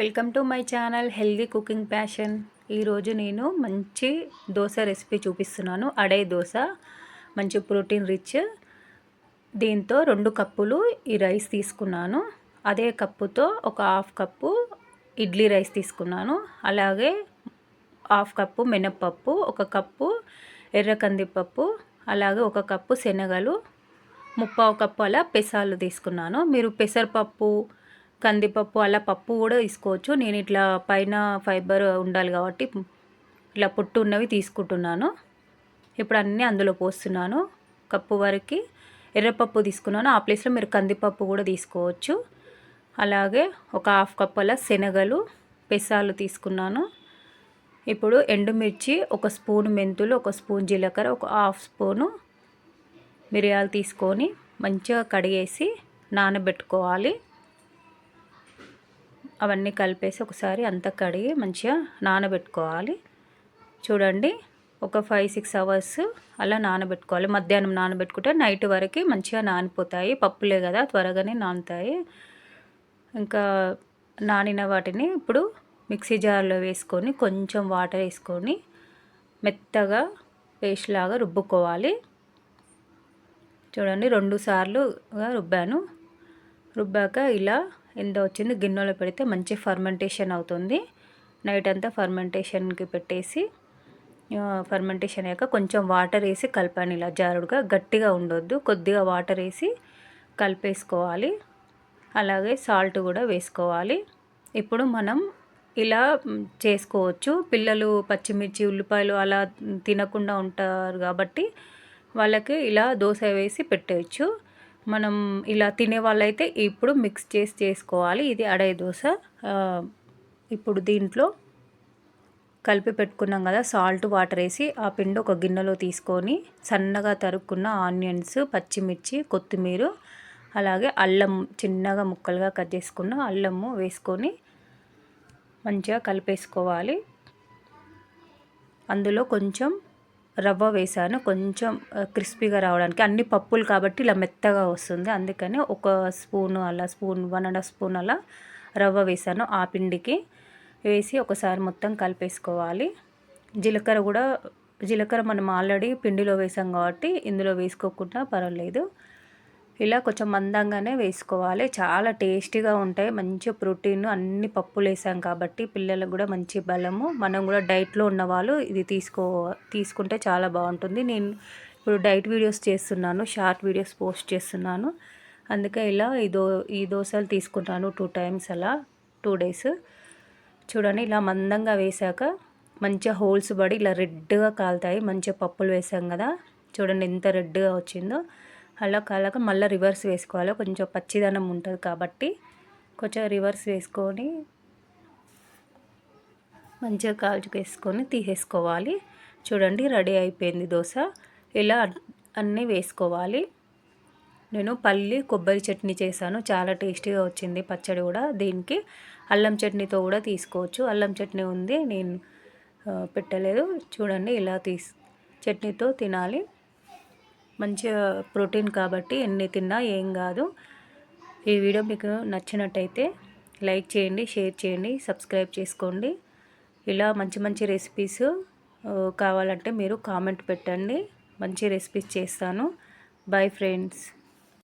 Welcome to my channel healthy cooking passion. ఈరోజు నేను మంచి దోశ రెసిపీ చూపిస్తున్నాను. అడే దోశ, మంచి ప్రోటీన్ రిచ్. దీంతో 2 కప్పులు ఈ రైస్ తీసుకున్నాను. అదే కప్పుతో ఒక హాఫ్ కప్పు ఇడ్లీ రైస్ తీసుకున్నాను. అలాగే హాఫ్ కప్పు మినప్పప్పు, ఒక కప్పు ఎర్ర కందిపప్పు, అలాగే ఒక కప్పు శనగలు, ముప్పావు కప్పు అలా పెసాలు తీసుకున్నాను. మీరు పెసరపప్పు, కందిపప్పు అలా పప్పు కూడా తీసుకోవచ్చు. నేను ఇట్లా పైన ఫైబర్ ఉండాలి కాబట్టి ఇట్లా పొట్టు ఉన్నవి తీసుకుంటున్నాను. ఇప్పుడు అన్నీ అందులో పోస్తున్నాను. కప్పు వరకు ఎర్రపప్పు తీసుకున్నాను. ఆ ప్లేస్లో మీరు కందిపప్పు కూడా తీసుకోవచ్చు. అలాగే ఒక హాఫ్ కప్ అలా శనగలు, పెసాలు తీసుకున్నాను. ఇప్పుడు ఎండుమిర్చి, ఒక స్పూన్ మెంతులు, ఒక స్పూన్ జీలకర్ర, ఒక హాఫ్ స్పూను మిరియాలు తీసుకొని మంచిగా కడిగేసి నానబెట్టుకోవాలి. అవన్నీ కలిపేసి ఒకసారి అంతా కడిగి మంచిగా నానబెట్టుకోవాలి. చూడండి, ఒక 5-6 అవర్స్ అలా నానబెట్టుకోవాలి. మధ్యాహ్నం నానబెట్టుకుంటే నైట్ వరకు మంచిగా నానిపోతాయి. పప్పులే కదా, త్వరగానే నానుతాయి. ఇంకా నానిన వాటిని ఇప్పుడు మిక్సీ జార్లో వేసుకొని కొంచెం వాటర్ వేసుకొని మెత్తగా పేస్ట్ లాగా రుబ్బుకోవాలి. చూడండి, 2 సార్లుగా రుబ్బాను. రుబ్బాక ఇలా ఎంత వచ్చింది గిన్నెలో పెడితే మంచి ఫర్మెంటేషన్ అవుతుంది. నైట్ అంతా ఫర్మెంటేషన్కి పెట్టేసి ఫర్మెంటేషన్ అయ్యాక కొంచెం వాటర్ వేసి కలపాను. ఇలా జారుడుగా, గట్టిగా ఉండొద్దు. కొద్దిగా వాటర్ వేసి కలిపేసుకోవాలి. అలాగే సాల్ట్ కూడా వేసుకోవాలి. ఇప్పుడు మనం ఇలా చేసుకోవచ్చు. పిల్లలు పచ్చిమిర్చి, ఉల్లిపాయలు అలా తినకుండా ఉంటారు కాబట్టి వాళ్ళకి ఇలా దోశ వేసి పెట్టవచ్చు. మనం ఇలా తినే వాళ్ళైతే ఇప్పుడు మిక్స్ చేసి చేసుకోవాలి. ఇది అడే దోశ. ఇప్పుడు దీంట్లో కలిపి పెట్టుకున్నాం కదా, సాల్ట్ వాటర్ వేసి ఆ పిండి ఒక గిన్నెలో తీసుకొని సన్నగా తరుక్కున్న ఆనియన్స్, పచ్చిమిర్చి, కొత్తిమీర, అలాగే అల్లం చిన్నగా ముక్కలుగా కట్ చేసుకున్న అల్లము వేసుకొని మంచిగా కలిపేసుకోవాలి. అందులో కొంచెం రవ్వ వేసాను, కొంచెం క్రిస్పీగా రావడానికి. అన్ని పప్పులు కాబట్టి ఇలా మెత్తగా వస్తుంది. అందుకని ఒక స్పూను అలా, స్పూన్ 1.5 స్పూన్ అలా రవ్వ వేసాను. ఆ పిండికి వేసి ఒకసారి మొత్తం కలిపేసుకోవాలి. జీలకర్ర మనం ఆల్రెడీ పిండిలో వేసాం కాబట్టి ఇందులో వేసుకోకుండా పర్వాలేదు. ఇలా కొంచెం మందంగానే వేసుకోవాలి. చాలా టేస్టీగా ఉంటాయి. మంచి ప్రోటీన్, అన్ని పప్పులు వేసాం కాబట్టి పిల్లలకు కూడా మంచి బలము. మనం కూడా డైట్లో ఉన్నవాళ్ళు ఇది తీసుకుంటే చాలా బాగుంటుంది. నేను ఇప్పుడు డైట్ వీడియోస్ చేస్తున్నాను, షార్ట్ వీడియోస్ పోస్ట్ చేస్తున్నాను. అందుకే ఇలా ఈ దోశలు తీసుకుంటాను 2 టైమ్స్ అలా 2 డేస్. చూడండి, ఇలా మందంగా వేసాక మంచిగా హోల్స్ పడి ఇలా రెడ్గా కాలుతాయి. మంచిగా పప్పులు వేసాం కదా, చూడండి ఎంత రెడ్గా వచ్చిందో. అలా కాలాక మళ్ళీ రివర్స్ వేసుకోవాలి. కొంచెం పచ్చిదనం ఉంటుంది కాబట్టి కొంచెం రివర్స్ వేసుకొని మంచిగా కాల్చుకేసుకొని తీసేసుకోవాలి. చూడండి, రెడీ అయిపోయింది దోశ. ఇలా అన్నీ వేసుకోవాలి. నేను పల్లి కొబ్బరి చట్నీ చేశాను, చాలా టేస్టీగా వచ్చింది. పచ్చడి కూడా దీనికి అల్లం చట్నీతో కూడా తీసుకోవచ్చు. అల్లం చట్నీ ఉంది, నేను పెట్టలేదు. చూడండి, ఇలా చట్నీతో తినాలి. మంచిగా ప్రోటీన్ కాబట్టి ఎన్ని తిన్నా ఏం కాదు. ఈ వీడియో మీకు నచ్చినట్టయితే లైక్ చేయండి, షేర్ చేయండి, సబ్స్క్రైబ్ చేసుకోండి. ఇలా మంచి మంచి రెసిపీస్ కావాలంటే మీరు కామెంట్ పెట్టండి. మంచి రెసిపీస్ చేస్తాను. Bye friends.